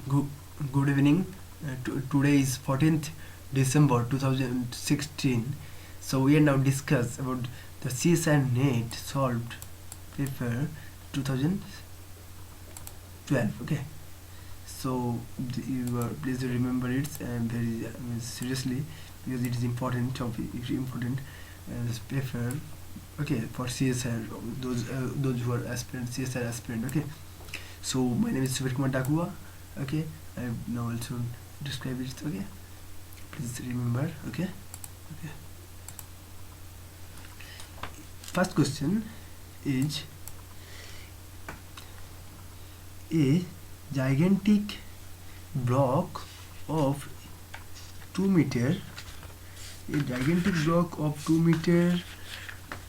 Good, good evening. Today is 14th December 2016. So we are now discuss about the CSR NET solved paper 2012. Okay. So please remember it and very seriously because it is important topic. It's important this paper. Okay, for CSR those who are aspirant CSR aspirant. Okay. So my name is Suvirkumar. Okay, I now also describe it. Okay, please remember. Okay. First question is a gigantic block of 2 meter, a gigantic block of 2 meter,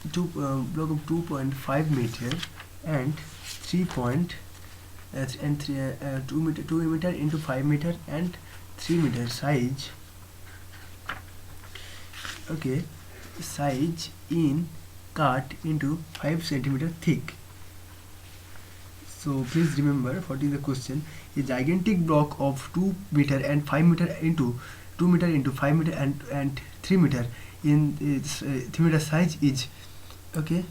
block of 2.5 meter and 3 point and 2 meter into 5 meter and 3 meter size. Okay, size in cut into 5 centimeter thick. So please remember what is the question. A gigantic block of 2 meter and 5 meter into 2 meter into 5 meter and 3 meter in 3 meter size is okay.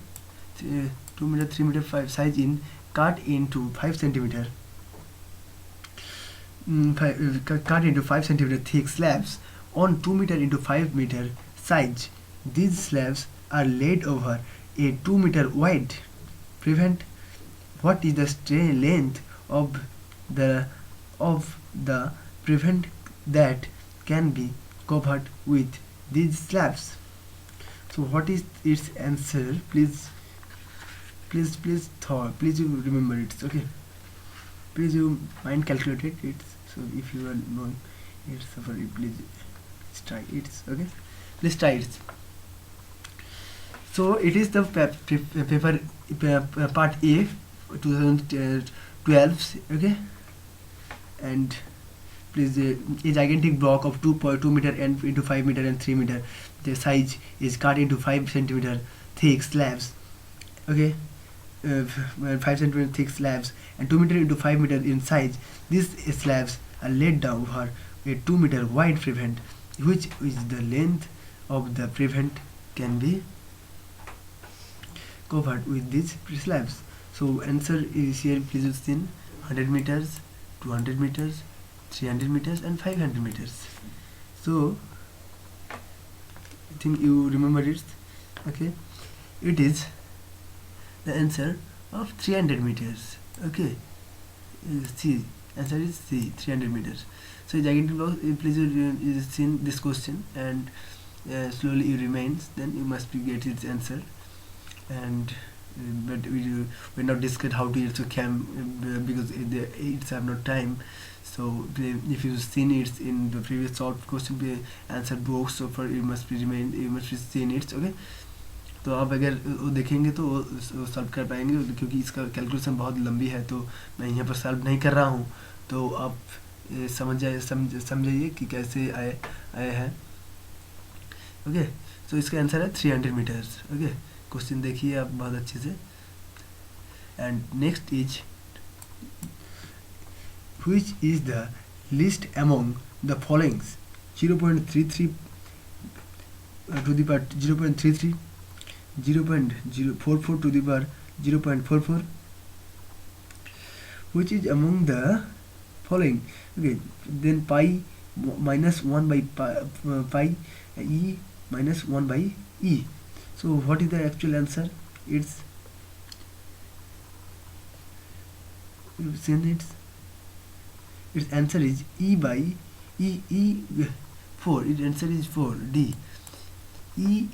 2 meter 3 meter 5 size in cut into 5 centimeter. Cut into 5 centimeter thick slabs on 2 meter into 5 meter size. These slabs are laid over a 2 meter wide prevent. What is the length of the prevent that can be covered with these slabs? So what is its answer? Please you remember it. Okay, please you mind calculate it. So if you are knowing it, sorry, please try it. Okay, let's try it. So it is the paper part A 2012. Okay, and please a gigantic block of 2 meter and into 5 meter and 3 meter. The size is cut into 5 centimeter thick slabs. Okay, 5 centimeter thick slabs and 2 meter into 5 meter in size. These slabs are laid down over a 2 meter wide prevent, which is the length of the prevent can be covered with these slabs. So answer is here. Please see 100 meters, 200 meters, 300 meters and 500 meters. So I think you remember it. Okay, it is the answer of 300 meters. Okay, C, answer is C, 300 meters. So gigantic block, please you seen this question and slowly you remains, then you must be get its answer. And but we not discuss how to also cam because it's have no time. So if you seen it in the previous solved question answer box, so for you must be seen it. Okay, तो आप अगर वो देखेंगे तो वो solve कर पाएंगे क्योंकि इसका कैलकुलेशन बहुत लंबी है, तो मैं यहाँ पर सॉल्व नहीं कर रहा हूँ, तो आप समझिए कि कैसे आए हैं. ओके, तो इसका आंसर है 300 मीटर्स. ओके, क्वेश्चन देखिए आप बहुत अच्छे से. And next is which is the least among the following 0.33 to the power 0.33 0.044 to the power 0.44, which is among the following. Okay, then pi minus 1 by pi e minus 1 by e. So what is the actual answer? It's you've seen it. Its answer is e by e 4. Its answer is 4 d. E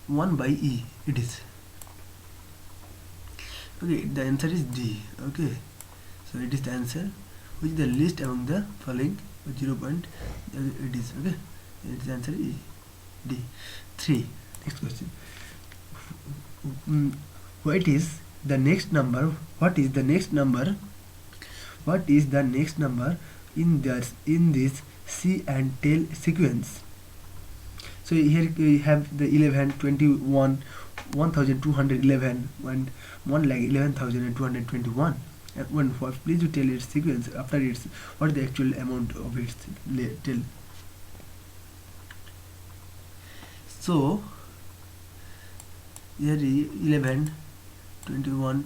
1 by e it is. Okay, the answer is D. Okay, so it is the answer which is the least among the following 0 point it is. Okay, its answer is D. 3. Next question. What is the next number? What is the next number? What is the next number in this C and tail sequence? So here we have the 11, 21, 1211 and 1,11,221. Please you tell its sequence after its what is the actual amount of its tell. So here is 11, 21,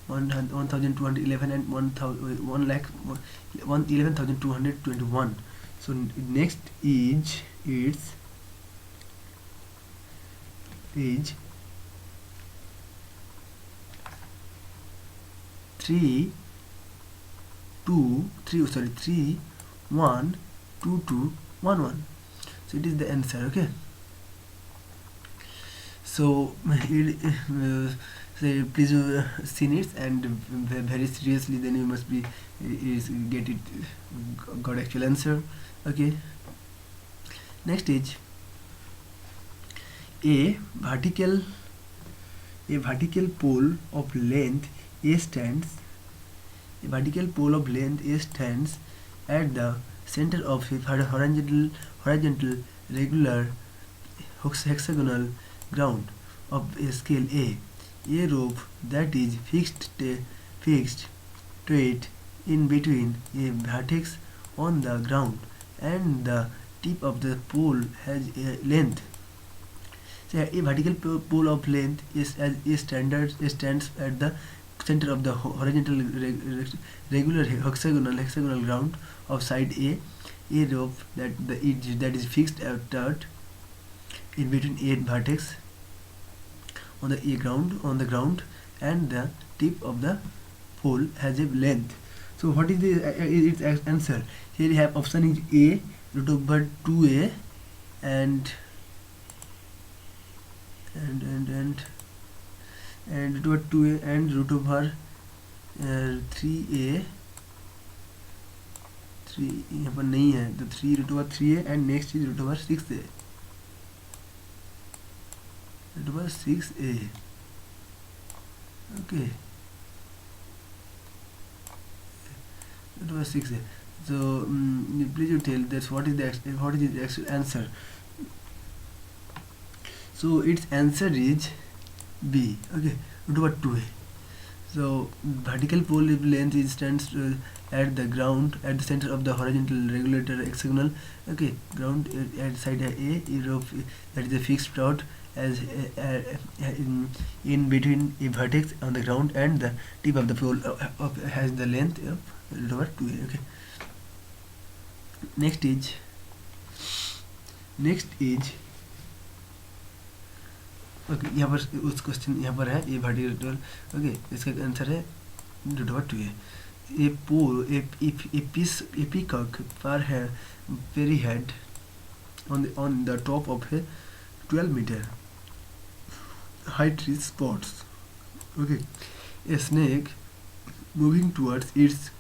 1211 and 1 lakh 11,221. So next is its age 3 2 3 sorry 3 1 2 2 1 1. So it is the answer. Okay, so say please seen it and very seriously, then you must be is get it got actual answer. Okay, next is a vertical pole of length a stands at the center of a horizontal regular hexagonal ground of a scale A. A rope that is fixed to it in between a vertex on the ground and the tip of the pole has a length. So a vertical pole of length stands at the center of the horizontal regular hexagonal ground of side A. A rope that is fixed at in between a vertex on the ground and the tip of the pole has a length. So what is its answer? Here you have option is A, root over 2A and root over 2A and root over 3A 3 यहाँ पर नहीं है तो 3 root over 3A and next is root over 6A. Root over 6A. Okay, root over 6A. So please you tell that's what is the actual answer. So its answer is B. Okay, root over 2A. So vertical pole length is stands at the ground at the center of the horizontal regulator hexagonal. Okay, ground at side A, rope that is a fixed plot as in between a vertex on the ground and the tip of the pole has the length of root over 2A. Okay, next is okay यहाँ पर उस question यहाँ पर है ये vertical. Okay, इसका answer है root over 2A. A pole a peacock far very head on the top of a 12-meter high tree spots. Okay, a snake moving towards its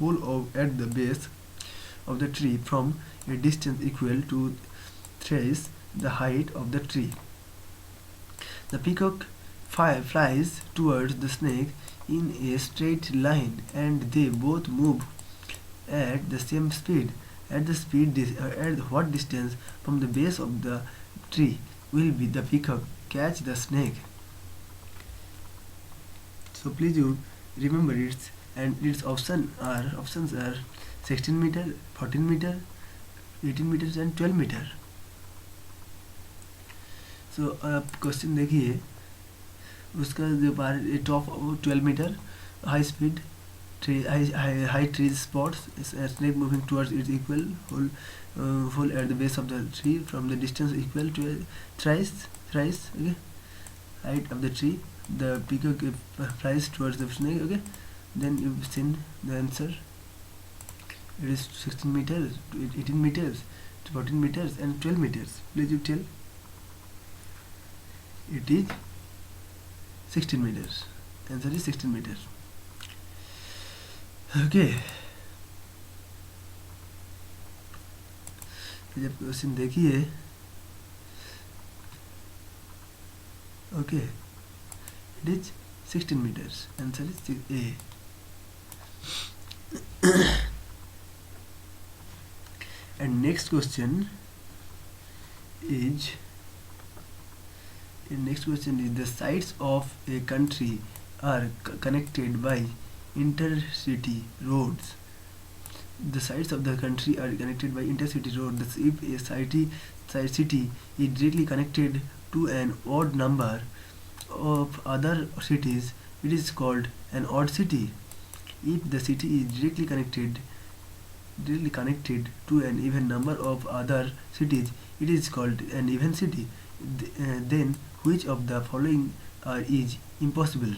hole at the base of the tree from a distance equal to thrice the height of the tree. The peacock flies towards the snake in a straight line and they both move at the same speed. At what distance from the base of the tree will be the peacock catch the snake? So please you remember its options are 16 meter, 14 meter, 18 meters and 12 meter. So आप question देखिए, उसका जो top 12 meter high speed high tree spots, a snake moving towards its equal hole at the base of the tree from the distance equal to thrice okay, height of the tree. The peacock flies towards the snake. Okay, then you've seen the answer. It is 16 meters, 18 meters, 14 meters and 12 meters. Please you tell. It is 16 meters. Answer is 16 meters. Okay. जब question देखिए, okay, it is 16 meters. Answer is A. And next question is the sides of a country are connected by intercity roads. The sides of the country are connected by intercity roads. If a city is directly connected to an odd number of other cities, it is called an odd city. If the city is directly connected to an even number of other cities, it is called an even city. Then which of the following is impossible?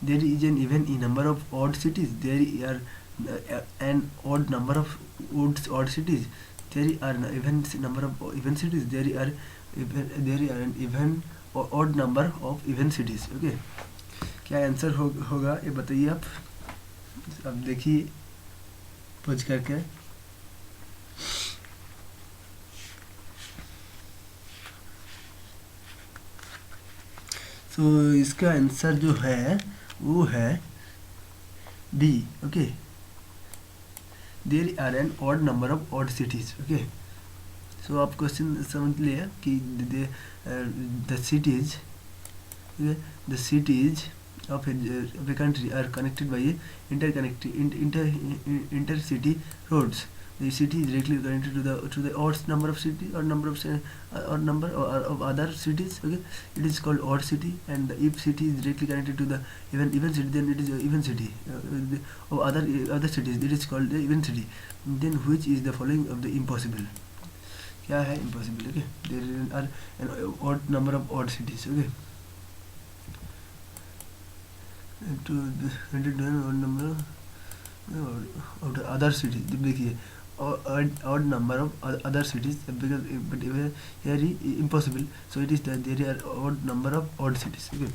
There is an even number of odd cities. There are an odd number of odd cities. There are an even number of even cities. There are an even odd number of even cities. Okay, क्या answer होगा ये बताइए आप. अब देखिए पूछ करके. तो इसका आंसर जो है वो है B. Okay, there are an odd number of odd cities. Okay, so आप क्वेश्चन समझ लिया कि the cities of a country are connected by a intercity roads. The city is directly connected to the odd number of cities or number of other cities. Okay, it is called odd city. And if city is directly connected to the even city, then it is a even city. Of other cities, it is called the even city. Then which is the following of the impossible? क्या है impossible? Okay, there are an odd number of odd cities. Okay, to the odd number of the other cities. देखिए odd number of other cities, because but here impossible, so it is that there are odd number of odd cities. Okay,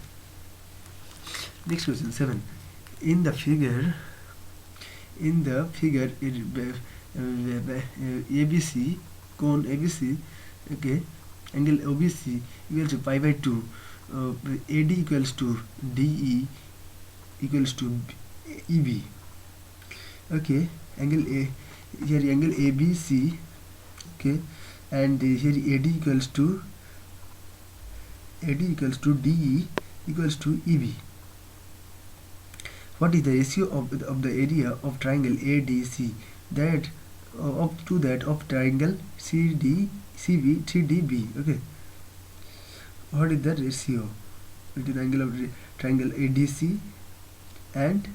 next question 7. In the figure ABC, cone ABC, okay, angle OBC equals to pi by 2, AD equals to DE equals to EB. Okay, angle A, here angle ABC, okay, and here AD equals to DE equals to EB. What is the ratio of the area of triangle ADC that up to that of triangle CDB? Okay, what is the ratio between angle of triangle ADC and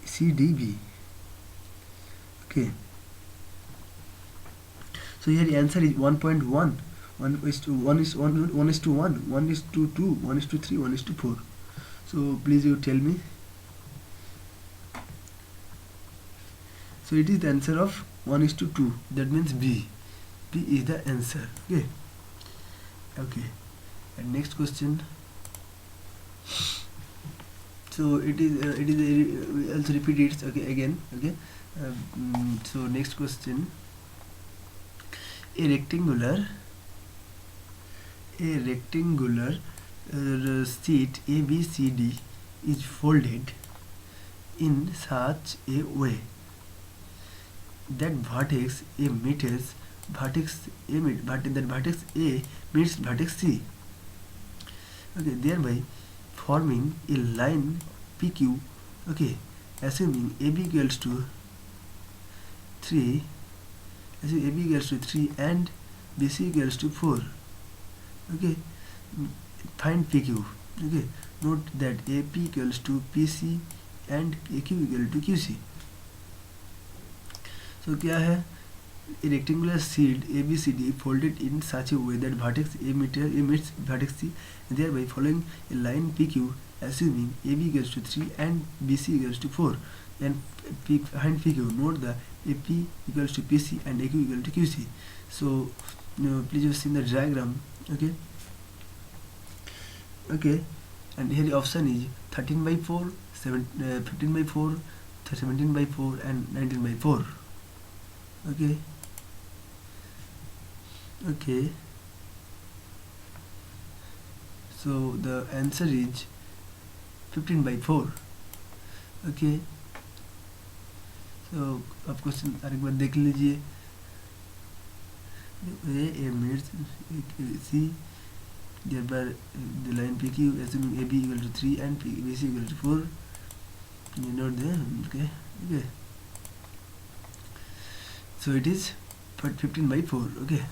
CDB? Okay, so here the answer is 1.1. 1 is to 1 is 1 1 is to 1, 1 is to 2, 1 is to 3, 1 is to 4. So please you tell me. So it is the answer of 1 is to 2. That means B. B is the answer. Okay. Okay. And next question. So it is also repeat it. Okay, again. Okay. So next question. A rectangular sheet ABCD is folded in such a way that vertex A meets vertex A meets vertex C. Okay, thereby forming a line PQ. Okay, assuming AB equals to 3, and BC equals to 4. Okay, find PQ. Okay, note that AP equals to PC and AQ equal to QC. So क्या है? A rectangular sheet ABCD folded in such a way that vertex A meets vertex C, thereby following a line PQ, assuming AB equals to 3 and BC equals to 4, and find PQ. Note the AP equals to PC and AQ equal to QC. So please just see the diagram. Okay. Okay, and here the option is 13 by 4, 15 by 4, 17 by 4, and 19 by 4. Okay. Okay, so the answer is 15 by 4. Okay, so आप question एक बार देख लीजिए. A meets C, Thereby the line PQ, assuming AB equal to 3 and BC equal to 4, you note there. Okay. So it is 15 by 4. Okay.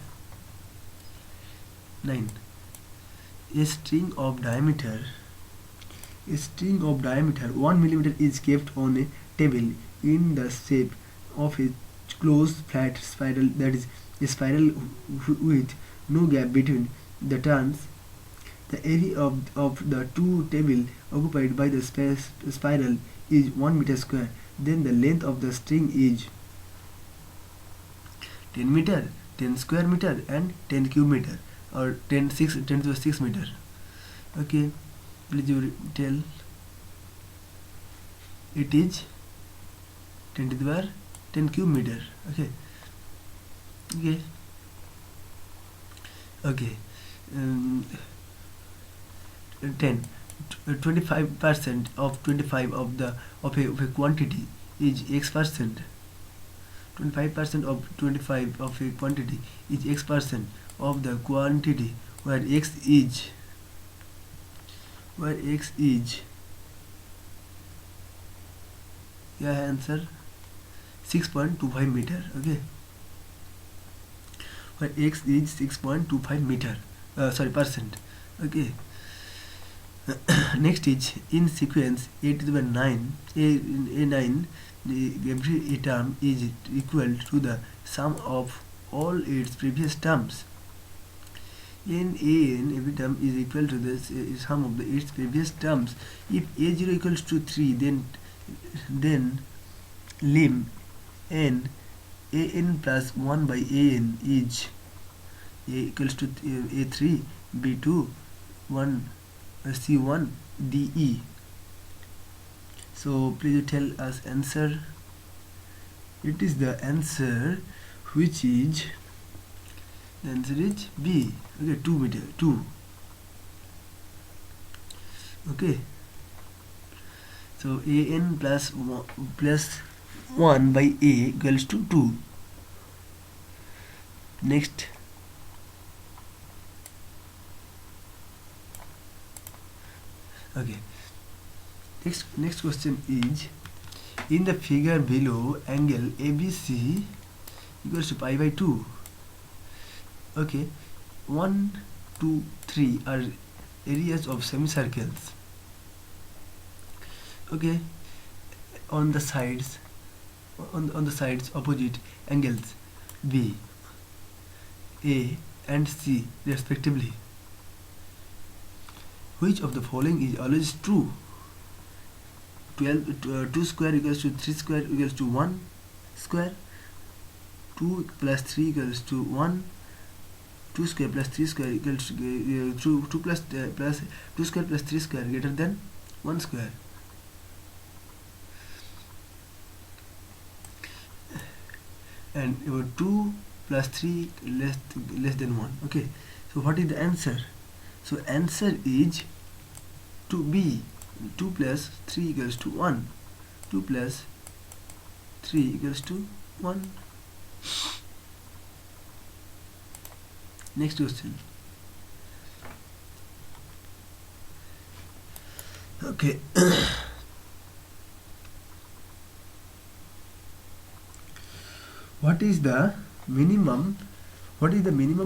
9. A string of diameter 1 millimeter is kept on a table in the shape of a closed flat spiral, that is a spiral with no gap between the turns. The area of the two tables occupied by the spiral is 1 meter square. Then the length of the string is 10 meter, 10 square meter and 10 cube meter, or 10 to the 6 meter. Okay, please you tell. It is 10 to the power 10 cube meter. Okay. 10 25% of 25 of a quantity is x%. 25% of 25 of a quantity is x% of the quantity, where x is answer 6.25 meter. Okay, where x is 6.25 meter, percent. Okay. Next is in sequence a to the power 9, a9, every term is equal to the sum of all its previous terms. In every term is equal to the sum of its previous terms. If a0 equals to 3, then lim an plus 1 by an is a equals to a3, b2, 1, c1, de. So please tell us answer. It is the answer which is, the answer is B. Okay, 2 meter, 2. Okay, so an plus 1 by a equals to 2. Next, okay, next question is, in the figure below, angle ABC equals to pi by 2. Okay, 1, 2, 3 are areas of semicircles. Okay, on the sides opposite angles B, A and C respectively. Which of the following is always true? 2 square equals to 3 square equals to 1 square. 2 plus 3 equals to 1. 2 square plus 3 square equals to 2 plus 2 square plus 3 square greater than 1 square. And 2 plus 3 less than 1. Okay, so what is the answer? So answer is 2B. 2 plus 3 equals to 1. 2 plus 3 equals to 1. Next question. Okay. What is the minimum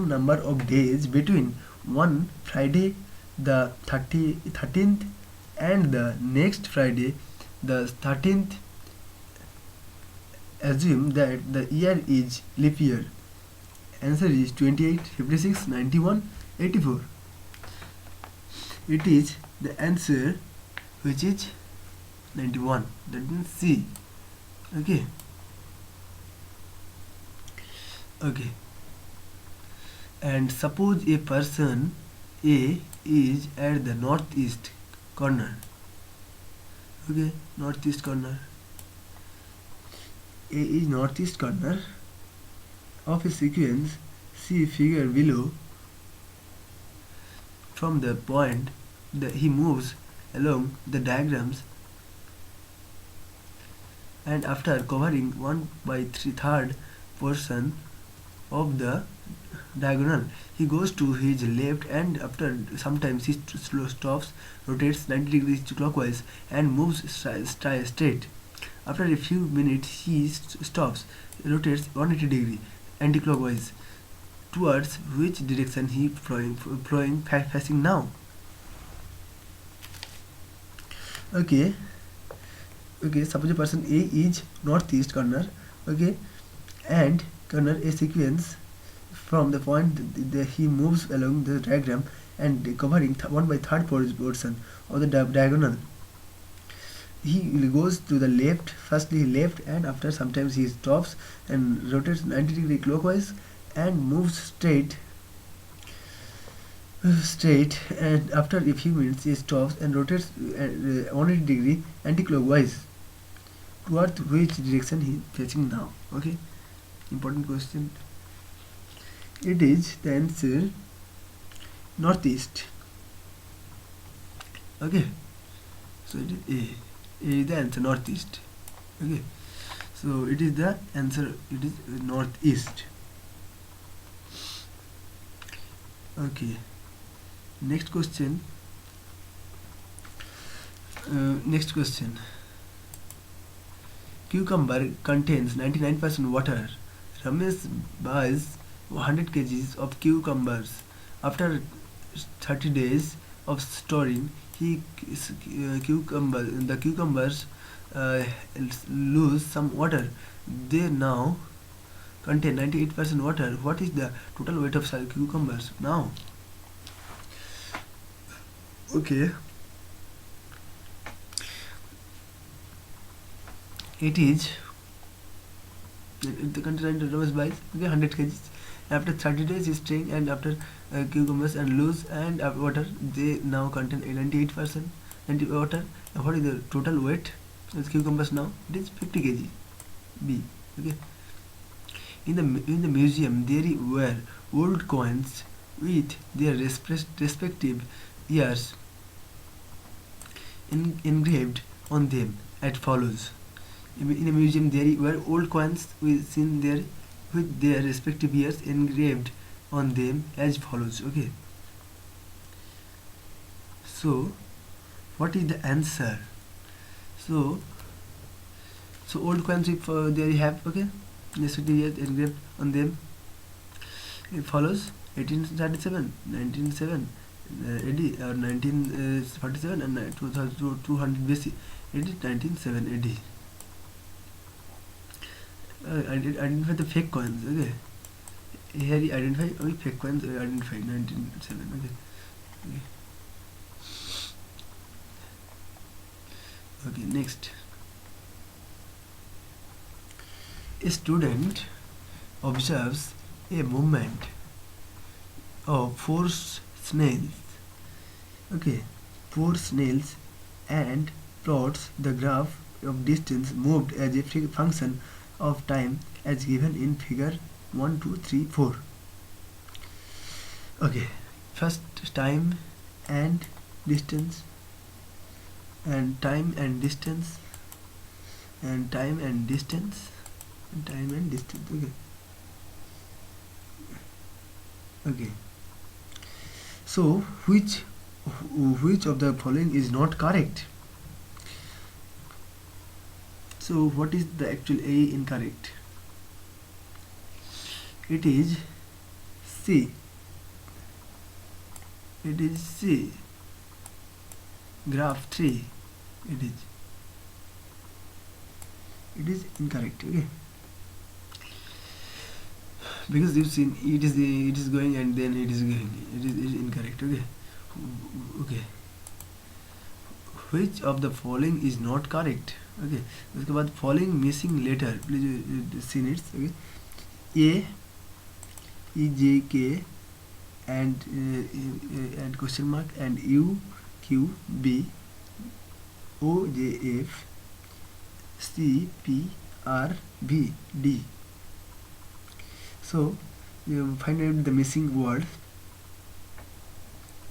number of days between one Friday the 13th and the next Friday the 13th? Assume that the year is leap year. Answer is 28, 56, 91, 84. It is the answer which is 91. That means C. Okay. Okay. And suppose a person A is at the northeast corner. Okay, northeast corner. A is northeast corner of a sequence. See figure below. From the point that he moves along the diagrams, and after covering 1/3 portion of the diagonal. He goes to his left, and after sometimes he stops, rotates 90 degrees clockwise, and moves straight. After a few minutes, he stops, rotates 180 degree anti-clockwise. Towards which direction he facing now? Okay. Okay, suppose a person A is northeast corner, okay, and corner a sequence from the point that he moves along the diagram and covering 1/3 portion of the diagonal. He goes to the left, firstly left, and after sometimes he stops and rotates 90 degree clockwise and moves straight, and after a few minutes he stops and rotates 180 degree anti-clockwise. Towards which direction he facing now? Okay, important question. It is the answer northeast. Okay, so it is A. A is the answer, northeast. Okay, so it is the answer, it is northeast. Okay, next question. Next question. Cucumber contains 99% water. Ramesh buys 100 kgs of cucumbers. After 30 days of storing, the cucumbers lose some water. They now contain 98% water. What is the total weight of cucumbers now? Okay, it is the content Ramesh buys 100 kgs. After 30 days is staying, and after cucumbers and loose and water, they now contain 98% water. What is the total weight of cucumbers now? It is 50 kg. B. Okay. In the museum there were old coins with their respective years engraved on them as follows. In a museum there were old coins with their respective years engraved on them as follows. Okay, so what is the answer? So old coins, if there you have, okay, respective years engraved on them, it follows 1837, 1907 AD, or 1947 and 2200 BC. It is 1907 AD. Identify the fake coins. Okay, here you identify only fake coins. Identify 1907. Okay. Okay, next. A student observes a movement of 4 snails. Okay, 4 snails, and plots the graph of distance moved as a function of time as given in figure 1, 2, 3, 4. Okay, first time and distance, and time and distance, and time and distance, and time and distance. Okay, so which of the following is not correct? So what is the actual A incorrect? It is C. It is C. Graph 3. It is incorrect. Okay, because you've seen it is going and then it is going. It is incorrect. Okay. Which of the following is not correct? Okay, उसके बाद following missing letter, please see it. Okay, A, E, J, K, and question mark, and U, Q, B, O, J, F, C, P, R, B, D. So you find out the missing word.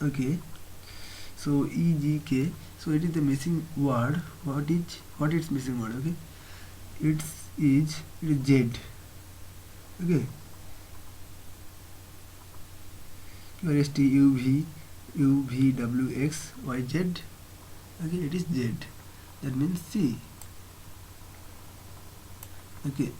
Okay, so E, G, K. So it is the missing word. What is missing word? Okay, it is Z. Okay, QRST UV UVWX YZ. Okay, it is Z. That means C. Okay.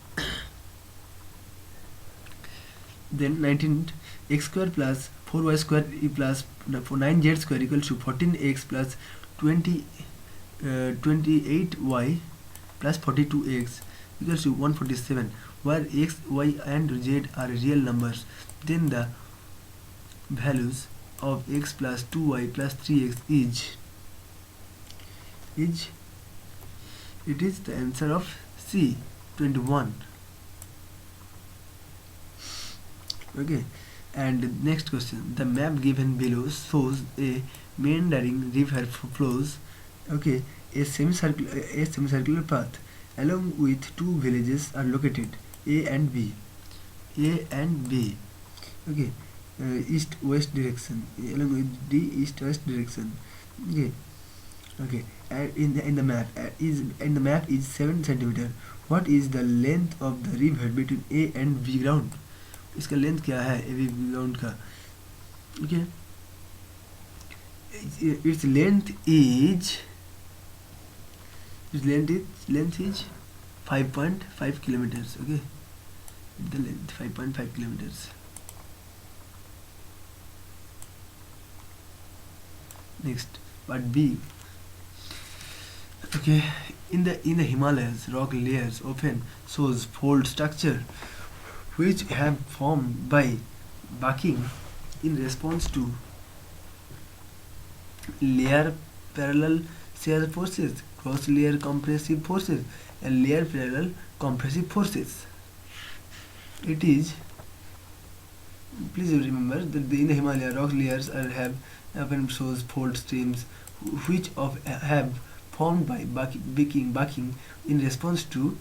Then 19 x square plus 4y square plus 9z square equals to 14x plus 28y plus 42x equals to 147. Where x, y and z are real numbers, then the values of x plus 2y plus 3x is it is the answer of C, 21. Okay, and next question. The map given below shows a meandering river flows, okay, a semicircular path along with two villages are located, A and B. A and B. Okay, east west direction along with D east west direction. Okay. Okay, and in the map is 7 centimeter. What is the length of the river between A and B ground? इसका length क्या है A B ground का? Okay, its length is 5.5 kilometers. Okay, the length 5.5 kilometers. Next, part B. Okay, in the Himalayas, rock layers often shows fold structure which have formed by bucking in response to layer parallel shear forces, cross layer compressive forces, and layer parallel compressive forces. It is, please remember that in the Himalaya, rock layers have often shows fold streams which have formed by bucking in response to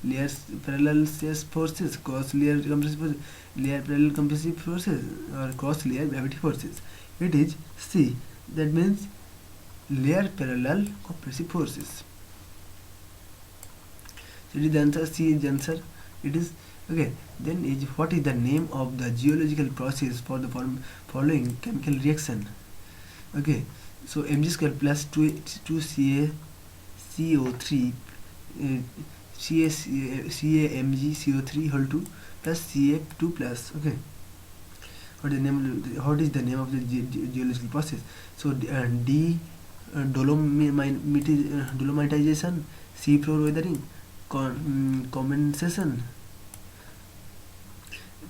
layers parallel shear forces, cross layer compressive forces, layer parallel compressive forces, or cross layer gravity forces. It is C. That means layer parallel compressive forces. So it is the answer. C is the answer. It is okay. Then is what is the name of the geological process for the following chemical reaction? Okay. So Mg square plus 2 CaCO3 CaMgCO3 whole 2 plus Ca2 plus. Okay, what is the name of the geological process? So dolomitization, seafloor weathering, condensation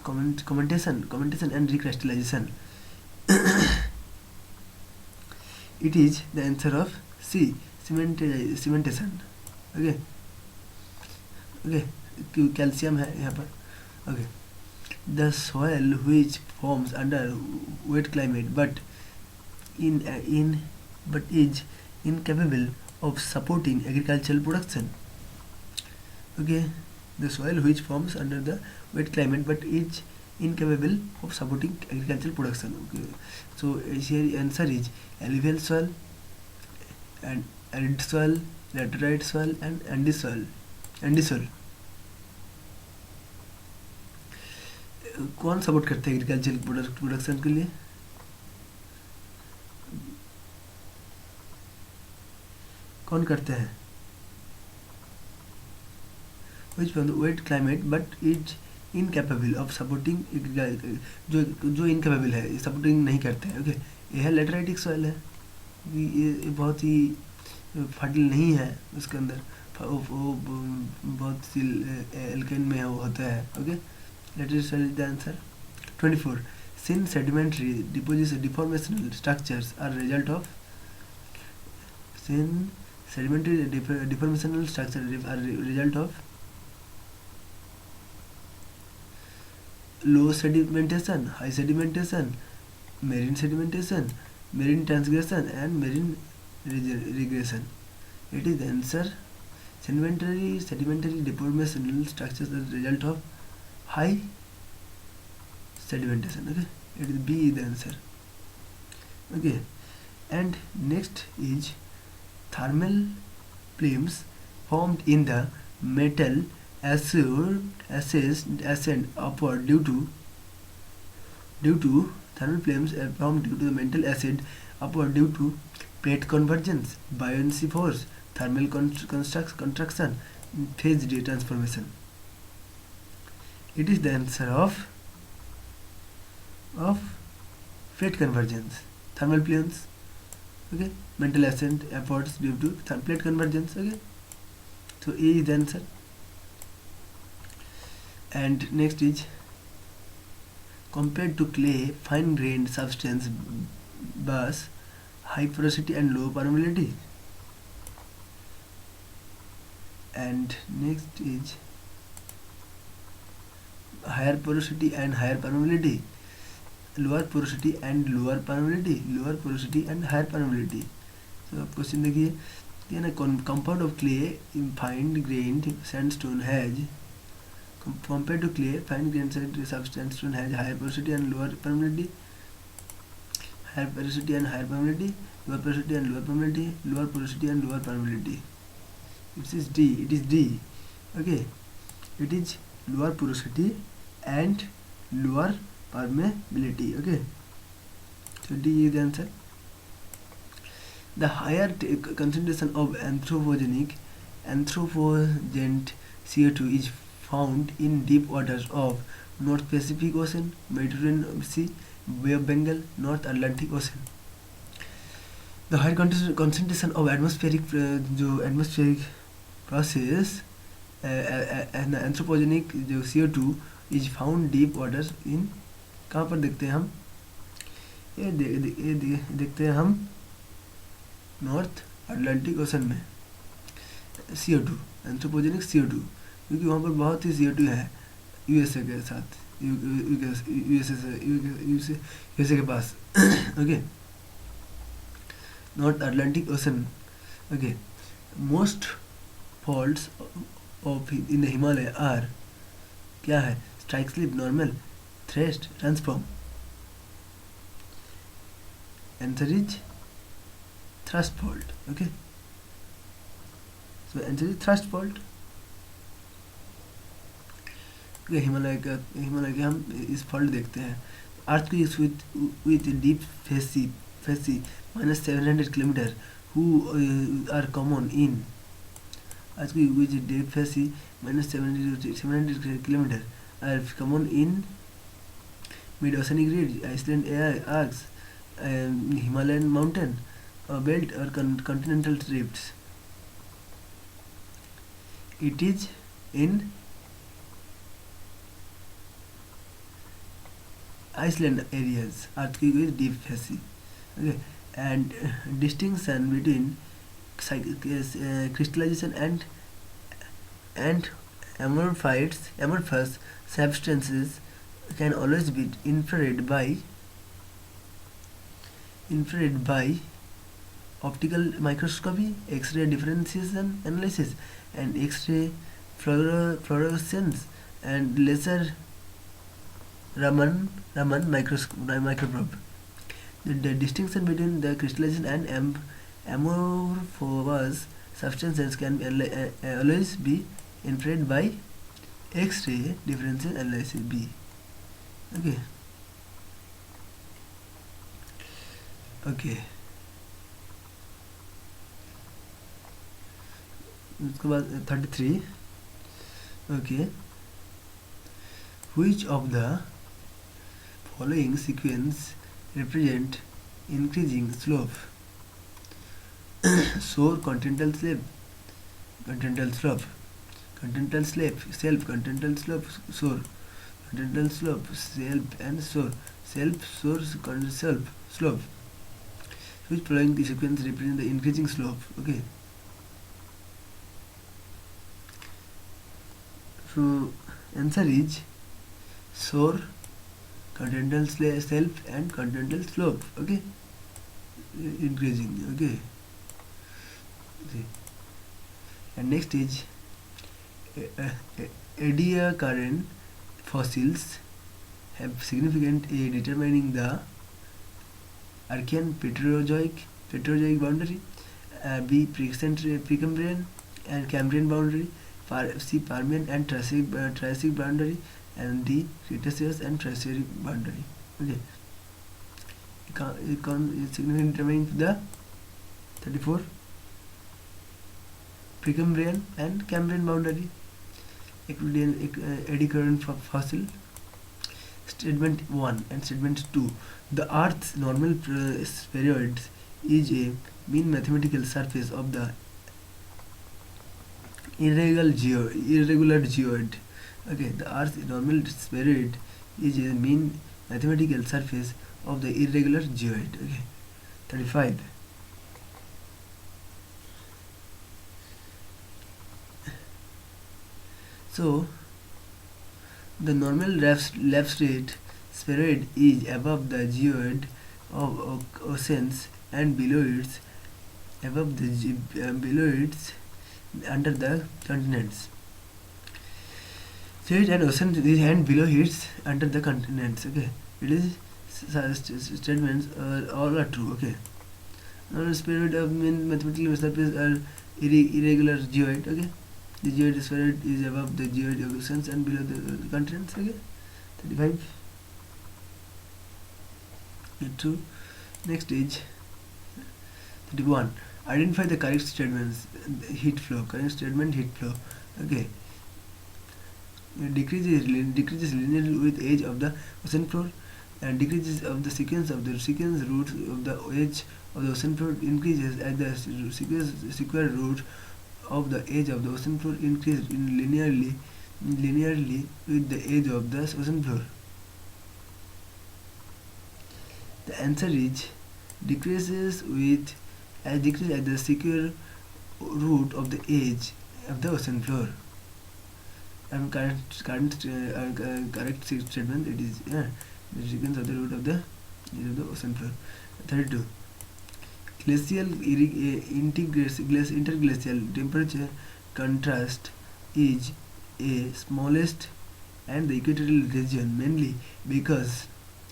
and recrystallization. It is the answer of C, cementation. Okay, okay, calcium है यहाँ पर. Okay, the soil which forms under wet climate but is incapable of supporting agricultural production. Okay, the soil which forms under the wet climate but is incapable of supporting agricultural production. Okay, so here answer is alluvial soil and arid soil, laterite soil and Andes soil. कौन support करते हैं agriculture production के लिए? कौन करते हैं? which from the wet climate but is incapable of supporting, जो incapable है, supporting नहीं करते हैं. ओके, यह लेटराइटिक सॉइल है, ये बहुत ही फर्टिल नहीं है, उसके अंदर वो बहुत सी एल्काइन में वो होता है. Okay, lateritic soil is the answer. 24. Since sedimentary deformational structures are result of low sedimentation, high sedimentation, marine sedimentation, marine transgression and marine regression. It is the answer. Sedimentary deformational structures are the result of high sedimentation. Okay, it is B is the answer. Okay, and next is thermal flames formed in the metal ascend upward due to Thermal flames are formed due to the metal acid upward due to plate convergence, buoyancy force, thermal contraction, phase transformation. It is the answer of plate convergence. Thermal flames, okay, mental ascent efforts due to plate convergence, okay. So A is the answer. And next is, compared to clay, fine grained substance bus high porosity and low permeability. And next is higher porosity and higher permeability, lower porosity and lower permeability, lower porosity and higher permeability. So question देखिए, ये ना compound of clay fine grained sandstone has, compared to clay fine grained sandstone has higher porosity and lower permeability, higher porosity and higher permeability, lower porosity and lower permeability, lower porosity and lower permeability. It is D. It is D. Okay. It is lower porosity and lower permeability. Okay. So D is the answer. The higher concentration of anthropogenic CO2 is found in deep waters of North Pacific Ocean, Mediterranean Sea, Bay of Bengal, North Atlantic Ocean. The higher concentration of atmospheric process and anthropogenic जो CO2 is found deep waters in, कहाँ पर देखते हैं हम, ये देखते हैं हम नॉर्थ अटलांटिक ओशन में CO2, एंथ्रोपोजेनिक CO2, क्योंकि वहाँ पर बहुत ही CO2 है यूएसए के साथ, यूएसए के पास. Okay, North Atlantic Ocean. Okay, most faults of in the Himalaya are, क्या है, strike slip, normal, thrust, transform. Answer is thrust fault. Okay, so answer is thrust fault. Okay, Himalaya के हम इस फॉल्ट देखते हैं. Earthquakes with deep facie -700 kilometer who are common in, earthquake with deep facie -700 kilometer are common in mid-oceanic ridge, Iceland arcs, Himalayan mountain belt or continental rifts. It is in Iceland areas, earthquake with deep facie. Okay, and distinction between crystallization and amorphous substances can always be inferred by optical microscopy, X-ray differentiation analysis, and X-ray fluorescence and laser Raman microprobe. The distinction between the crystallization and amorphous substances can always be inferred by X-ray differentiation analysis. B. Okay. Okay. उसके बाद 33. Okay, which of the following sequence represent increasing slope? Shore, continental slope, self, continental slope, continental slope, self and shore, slope. Which following the sequence represent the increasing slope? Okay. So answer is shore, continental self and continental slope. Okay, increasing. Okay. See. And next is Ediacaran fossils have significant A determining the Archean Petrozoic boundary, B Precambrian and Cambrian boundary, C Permian and Triassic boundary, and D Cretaceous and Tertiary boundary. Okay. significantly determining the 34 Precambrian and Cambrian boundary. Eddy current for fossil. Statement 1 and statement 2. The Earth's normal spheroid is a mean mathematical surface of the irregular geoid. Okay, the Earth's normal spheroid is a mean mathematical surface of the irregular geoid. Okay, 35. So, the normal left straight spheroid is above the geoid of oceans and below its under the continents. Straight and ocean and below its under the continents. Okay, it is statements all are true. Okay, normal spheroid of mean mathematical surface are irregular geoid. Okay. The geoid spheroid is above the geoid of oceans and below the continents. Okay, 35. True. Next is 31. Identify the correct statements. Heat flow. Correct statement. Heat flow. Okay. It decreases linearly with edge of the ocean floor, and decreases of the sequence root of the edge of the ocean floor increases as the sequence root of the edge of the ocean floor increases linearly with the edge of the ocean floor. The answer is decreases at the sequence root of the edge of the ocean floor. And correct statement, it is the sequence of the root of the ocean floor. 32. Glacial interglacial temperature contrast is a smallest and the equatorial region, mainly because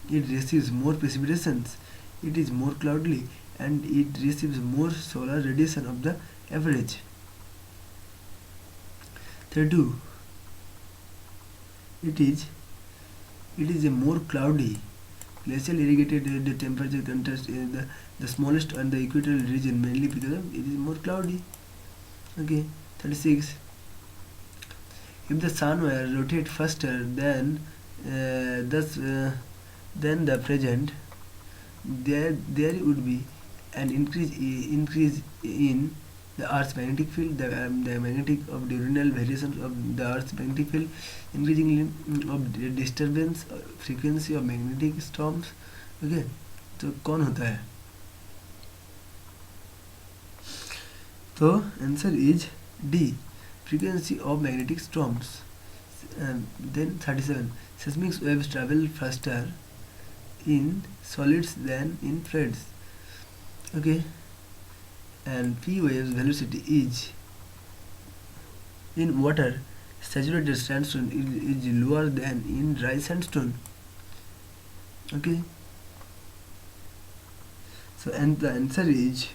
it receives more precipitations, it is more cloudy, and it receives more solar radiation of the average. 32. It is a more cloudy. Glacial irrigated the temperature contrast is the smallest on the equatorial region, mainly because it is more cloudy. Okay, 36. If the sun were rotate faster than the present, there would be an increase in the Earth's magnetic field. The magnetic of diurnal variations of the Earth's magnetic field, increasing of disturbance frequency of magnetic storms. Okay, तो कौन होता है? तो answer is D, frequency of magnetic storms. Then 37. Seismic waves travel faster in solids than in fluids. Okay, and P waves velocity is in water saturated sandstone is lower than in dry sandstone. Okay, so and the answer is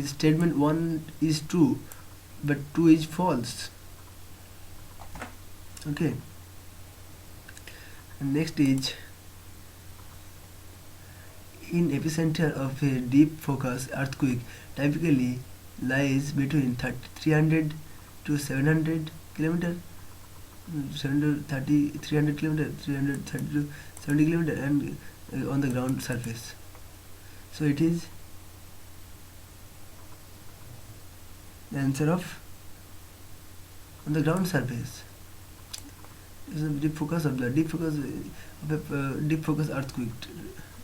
statement 1 is true but 2 is false. Okay, and next is in epicenter of a deep focus earthquake typically lies between 300 to 700 kilometer, 330 kilometer, 330 to 70 kilometer, and on the ground surface. So it is the answer of on the ground surface. Is the deep focus earthquake.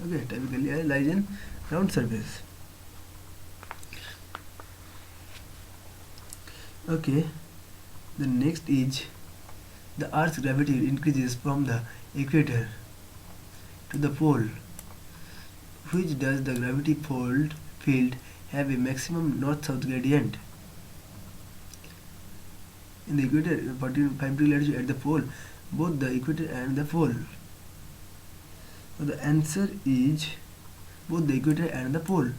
Okay, typically lies in ground surface. Okay, the next is the Earth's gravity increases from the equator to the pole. Which does the gravity field have a maximum north-south gradient? In the equator, 45 degree latitude at the pole, both the equator and the pole. So the answer is both the equator and the pole.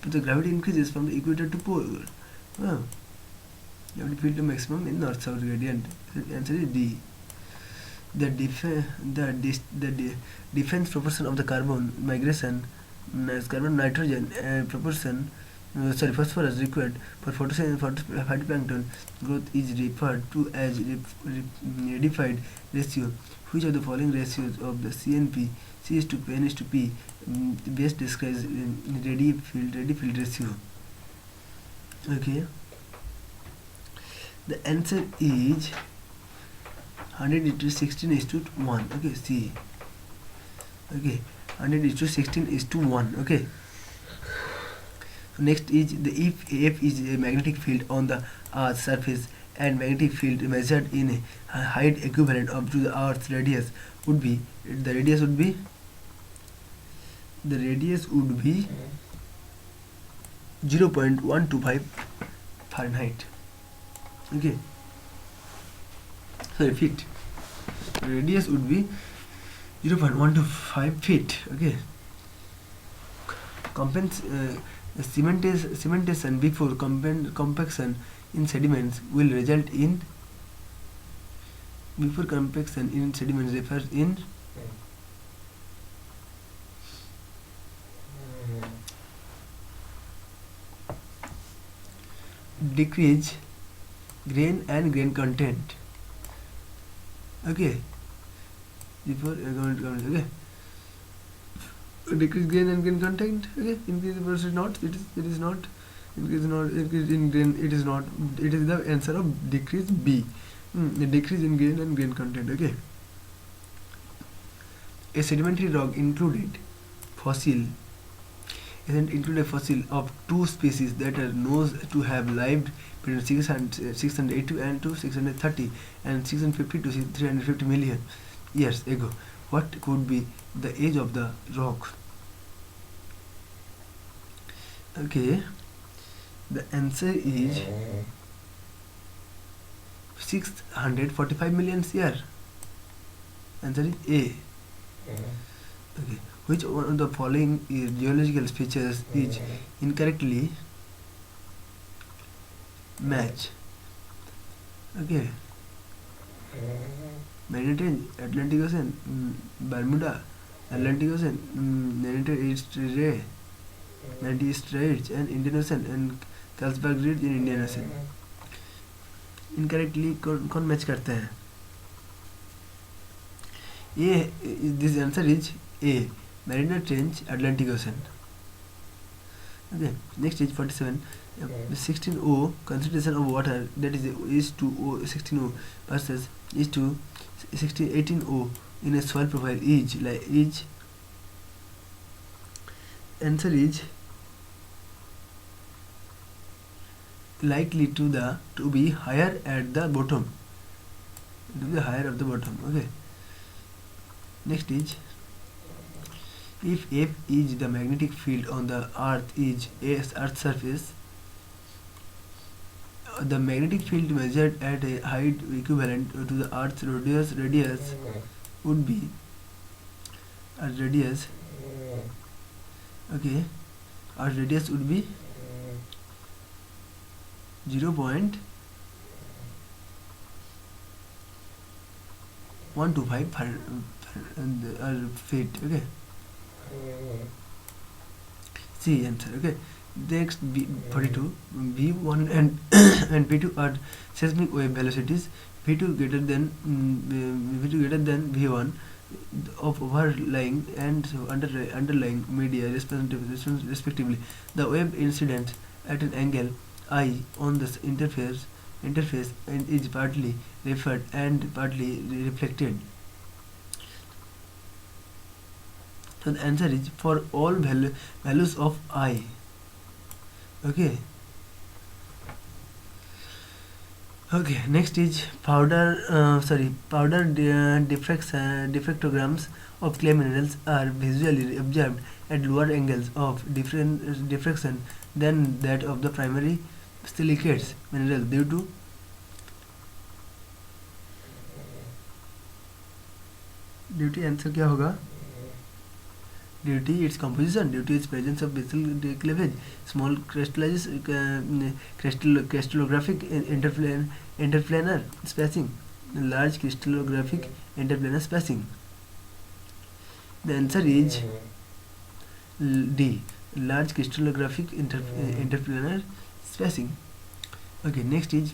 But the gravity increases from the equator to pole. Gravity field to maximum in north-south gradient. The answer is D. defense proportion of the carbon migration, carbon nitrogen proportion, phosphorus required for phytoplankton growth is referred to as redefined ratio. Which of the following ratios of the CNP, C is to P, N is to P, best describes ready field ratio? Okay, the answer is 100 to 16 is to 1. Okay, C. Okay, 100 is to 16 is to 1. Okay. So next is the if F is a magnetic field on the Earth's surface and magnetic field measured in a height equivalent up to the Earth's radius would be, the radius would be 0.125 Fahrenheit. Okay, sorry, feet. Radius would be 0.125 feet. Okay, cementation before compaction in sediments will result in, before compaction in sediments refers in decrease grain and grain content. Okay, before okay, decrease grain and grain content. Okay, increase versus not, it is not increase, not increase in grain, it is not, it is the answer of decrease B. The decrease in grain and grain content. Okay, a sedimentary rock included a fossil of two species that are known to have lived between 680 and to 630 and 650 to 350 million years ago. What could be the age of the rock? Okay, the answer is 645 million years. Answer is A. Okay, which one of the following geological features is incorrectly match? Okay, Mediterranean, Atlantic Ocean, Bermuda, Atlantic Ocean, Mediterranean Straits, and Indian Ocean, and Carlsberg Ridge in Indian Ocean. Incorrectly कौन match करता है? ये, this answer is A, Mariana Trench, Atlantic Ocean. Okay, next is 47. 16O concentration of water, that is to O, 16O versus is to 18O in a soil profile is answer is likely to be higher at the bottom, to be higher at the bottom. Okay, next is, if F is the magnetic field on the Earth is Earth's surface, the magnetic field measured at a height equivalent to the Earth's radius would be Earth's radius. Okay, Earth's radius would be 0.125 feet. Okay, C answer. Okay, next B42, V1 and and P2 are seismic wave velocities. V2 greater than V1 of overlying and underlying media respectively. The wave incidence at an angle I on the interface and is partly reflected and partly reflected. So the answer is for all values of I. Okay. Okay. Next is powder diffractograms of clay minerals are visually observed at lower angles of diffraction than that of the primary silicates minerals due to answer क्या होगा? Due to its composition, due to its presence of basal cleavage, small crystallographic interplanar spacing, large crystallographic interplanar spacing? The answer is D. Large crystallographic interplanar spacing. Okay, next is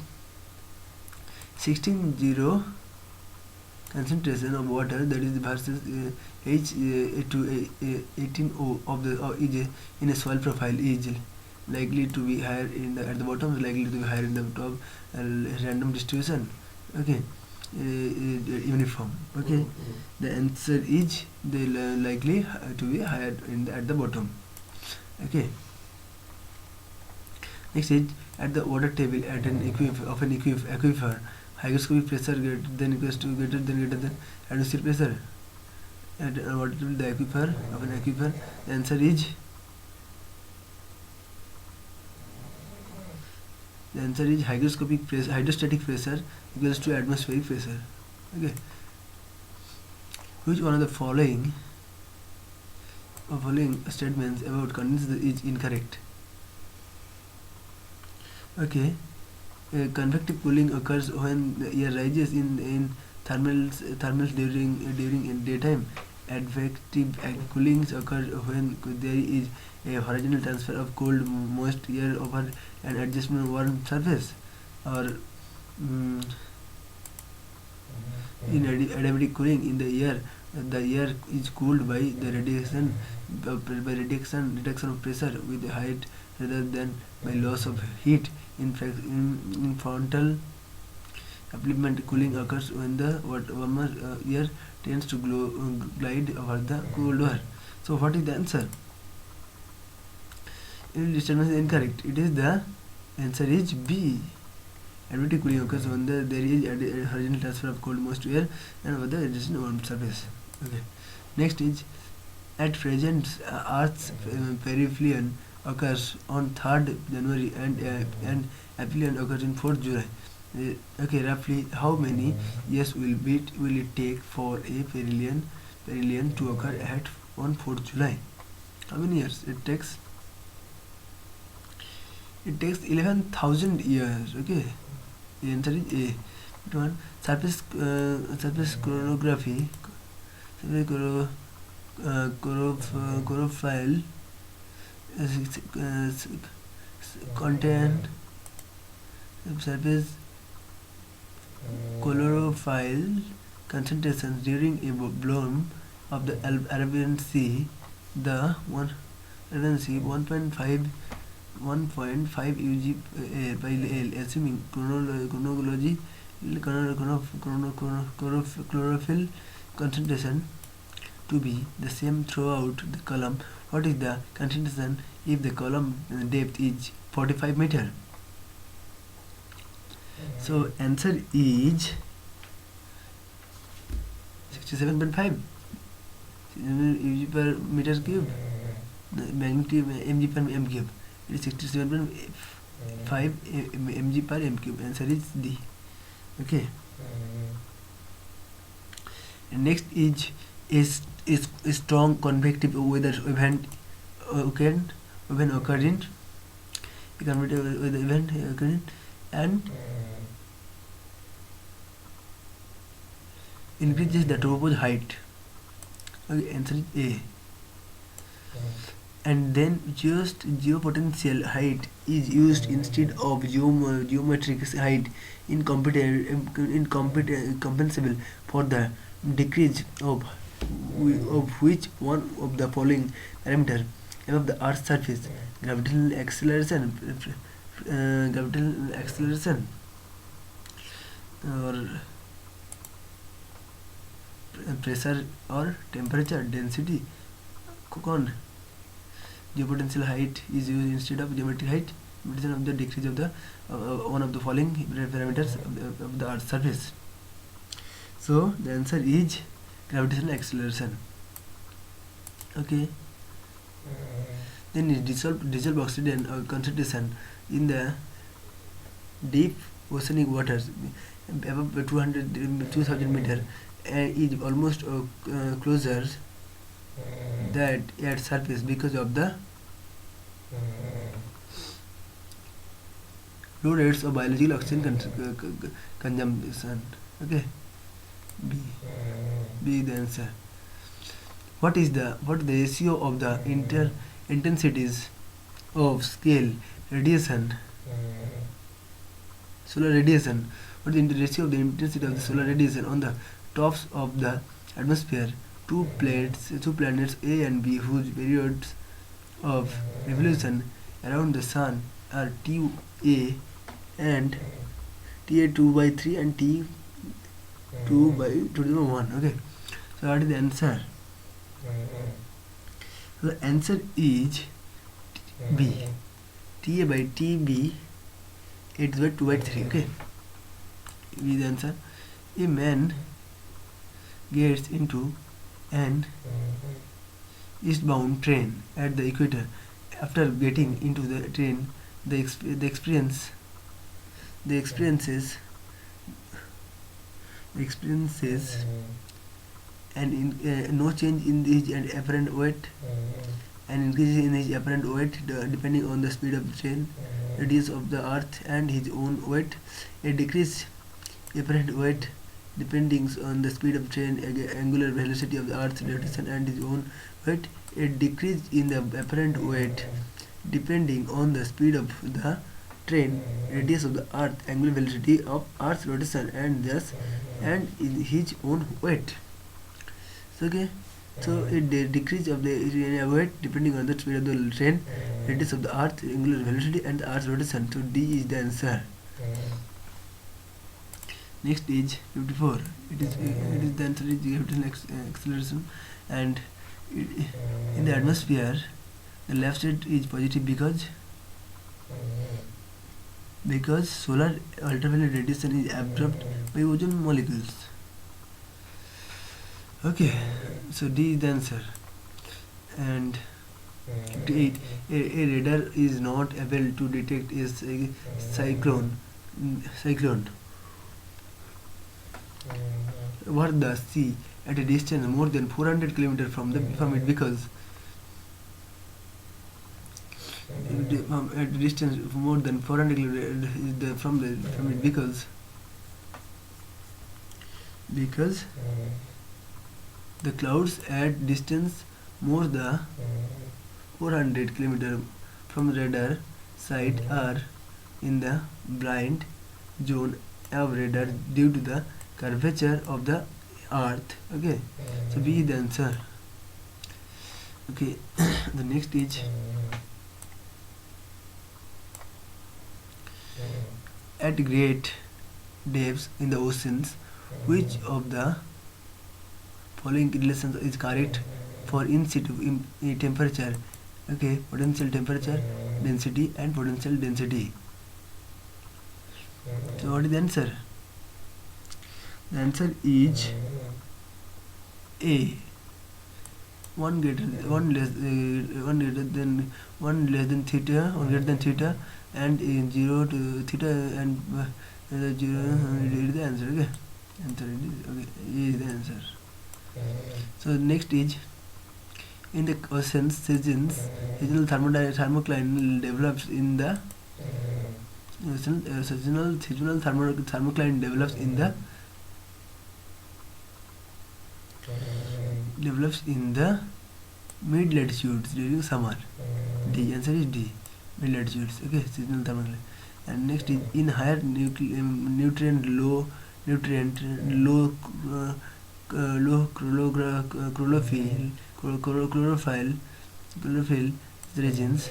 16.0 concentration of water, that is versus H to 18O of the is in a soil profile is likely to be higher in the at the bottom, likely to be higher in the top, random distribution. Okay, uniform. Okay, the answer is the likely to be higher in the, at the bottom. Okay, next is at the water table at an aquifer, hygroscopic pressure greater than atmospheric pressure. At water table, the aquifer of an aquifer, the answer is hydrostatic pressure equals to atmospheric pressure. Okay, which one of the following statements about condense is incorrect? Okay, convective cooling occurs when the air rises in thermals during in daytime. Advective cooling occurs when there is a horizontal transfer of cold moist air over an adjacent warm surface. Or in adiabatic cooling, in the air is cooled by the reduction of pressure with height rather than by loss of heat. In fact, in frontal upliftment, cooling occurs when the warmer air tends to glide over the cold air. So what is the answer? Disturbance is incorrect. It is the answer is B. Advective cooling occurs when there is a horizontal transfer of cold moist air and over the adjacent warm surface. Okay. Next is at present Earth's perihelion occurs on 3rd January and aphelion occurs in 4th July. Okay, roughly how many years will it take for a perihelion to occur on 4th July? How many years it takes? It takes 11,000 years. Okay, the answer is A. One surface chronography, chorophile content surface chlorophyll concentrations during a bloom of the Arabian Sea, the Arabian Sea 1.5 UG by L, assuming chlorophyll concentration to be the same throughout the column. What is the concentration if the column depth is 45 meter? So answer is 67.5 UG per meter cube. Magnitude mg per m cube. It is 67.5 mg per m cube. Answer is D. Okay. Next is a strong convective weather event occurring and increases the troposphere height. Okay, answer is A. And then just geopotential height is used instead of geometric height compensable for the decrease of which one of the following parameter above the Earth's surface: gravitational acceleration, or pressure or temperature density. Con geopotential height is used instead of geometric height, comparison of the decrease of the one of the following parameters of the Earth's surface. So the answer is gravitational acceleration. Okay. Then is dissolved oxygen concentration in the deep oceanic waters above 2000 meter is almost closer that at surface because of the low rates of biological oxygen consumption. Okay, B. B is the answer. What is the ratio of the intensities of scale radiation, solar radiation? What is the ratio of the intensity of the solar radiation on the tops of the atmosphere? Two planets A and B, whose periods of revolution around the sun are TA and TA 2 by 3 and T 2 by 2 to the 1. Okay, so what is the answer? The answer is B. TA by TB 8 by 2 by 3. Okay, B is the answer. A man gets into an eastbound train at the equator. After getting into the train, the experiences no change in his apparent weight, and increase in his apparent weight depending on the speed of the train, radius of the earth, and his own weight. A decrease apparent weight depending on the speed of train, angular velocity of the earth's rotation, and his own weight. A decrease in the apparent weight depending on the speed of the train, radius of the earth, angular velocity of earth's rotation, and in his own weight. So, okay, so the decrease of the weight depending on the speed of the train, radius of the earth, angular velocity, and the earth's rotation. So D is the answer. Next is 54. It is the answer is gravitational acceleration, and in the atmosphere, the left side is positive because solar ultraviolet radiation is absorbed by ozone molecules. Okay, so D is the answer. And 58. A radar is not able to detect a cyclone. Over the sea at a distance more than 400 km from it, because at a distance more than 400 km from it, because the clouds at distance more than 400 km from the radar site are in the blind zone of radar due to the curvature of the earth. Okay, so B is the answer. Okay, the next is at great depths in the oceans, which of the following relations is correct for in situ temperature? Okay, potential temperature, density, and potential density. So what is the answer? The answer is A. One less than theta, and 0 to theta, and 0 is the answer. Okay, answer is okay. A is the answer. So next is, in the oceans, seasonal thermocline develops in the seasonal thermocline develops in the mid latitudes during summer. D, answer is D, mid latitudes. Okay, seasonal thermocline. And next is, in higher chlorophyll regions,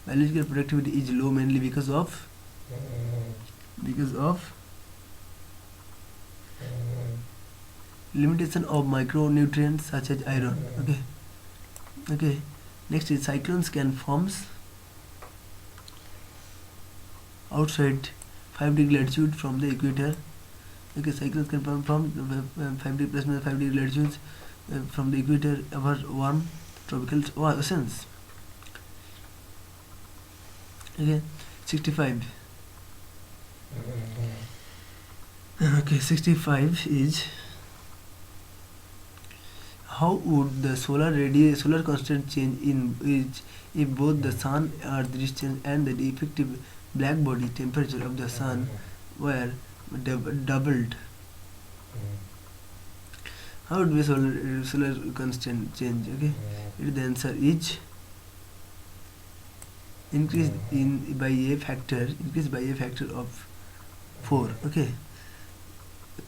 biological productivity is low mainly because of limitation of micronutrients such as iron. Okay, next is, cyclones can form outside 5° latitude from the equator. Okay, cyclones can form from 5° plus minus 5° latitudes from the equator over warm tropical oceans. Okay, 65. Okay, 65 is, how would the solar constant change if both the sun, earth distance, and the effective black body temperature of the sun were doubled, how would be solar constant change? Okay, the answer is increased by a factor of 4. Okay,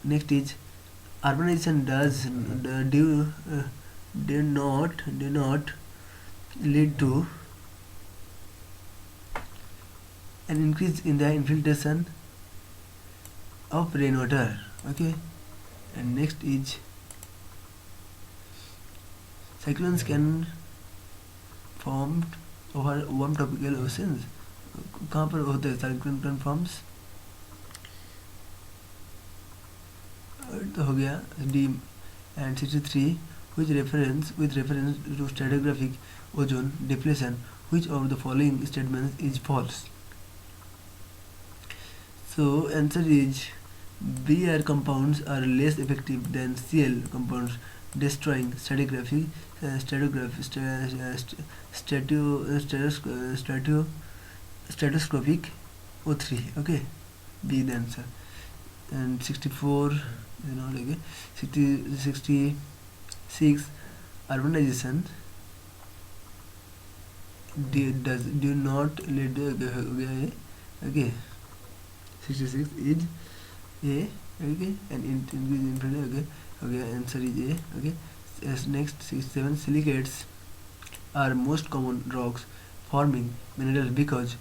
next is urbanization do not lead to an increase in the infiltration of rainwater. Okay, and next is cyclones can form over warm tropical oceans. कहाँ पर होते हैं cyclone can forms? तो हो गया D. And 63 with reference to stratigraphic ozone depletion, which of the following statements is false? So answer is B. Air compounds are less effective than Cl compounds, destroying stratoscopic O3. Okay, B the answer. And 64, you know, like 66, urbanization do not lead to, okay, 66 is A. Okay, and increase okay, answer is A. Okay, as next 67, silicates are most common rocks forming minerals because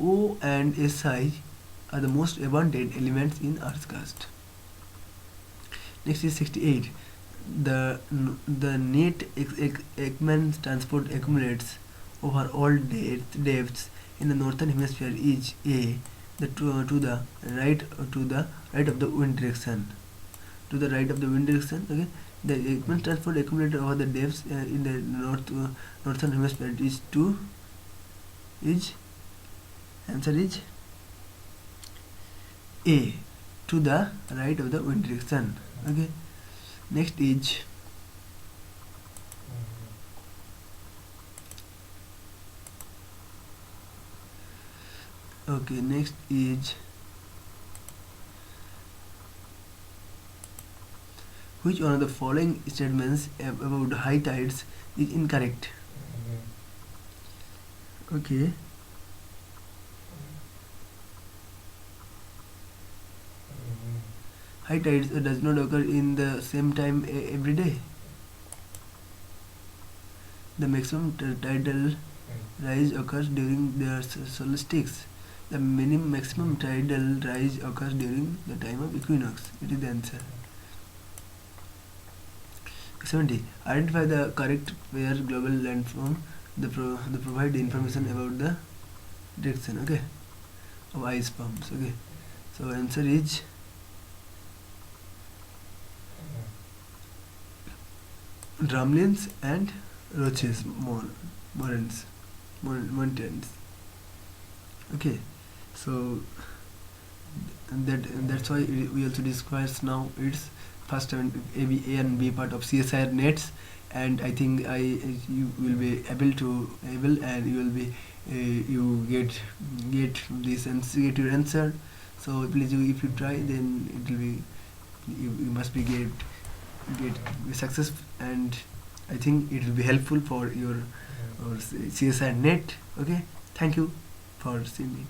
O and Si are the most abundant elements in Earth's crust. Next is 68. The net Ekman transport accumulates over all depths in the northern hemisphere is A. To the right of the wind direction. To the right of the wind direction. Okay. The Ekman transport accumulated over the depths in the northern hemisphere is answer is A. To the right of the wind direction. Okay. Next is which one of the following statements about high tides is incorrect? Okay. High tides does not occur in the same time every day. The maximum tidal rise occurs during the solstice. The maximum tidal rise occurs during the time of equinox. It is the answer. 70. Identify the correct pair global landform. The provide the information about the direction. Okay, of ice palms. Okay, so answer is drumlins and roches, mountains. Okay, so that's why we also discuss now its first A and B part of CSIR nets, and I think you will be able and you will be you get this and get your answer. So please, if you try, then it will be you must be get success, and I think it will be helpful for your CSIR net. Okay, thank you for seeing it.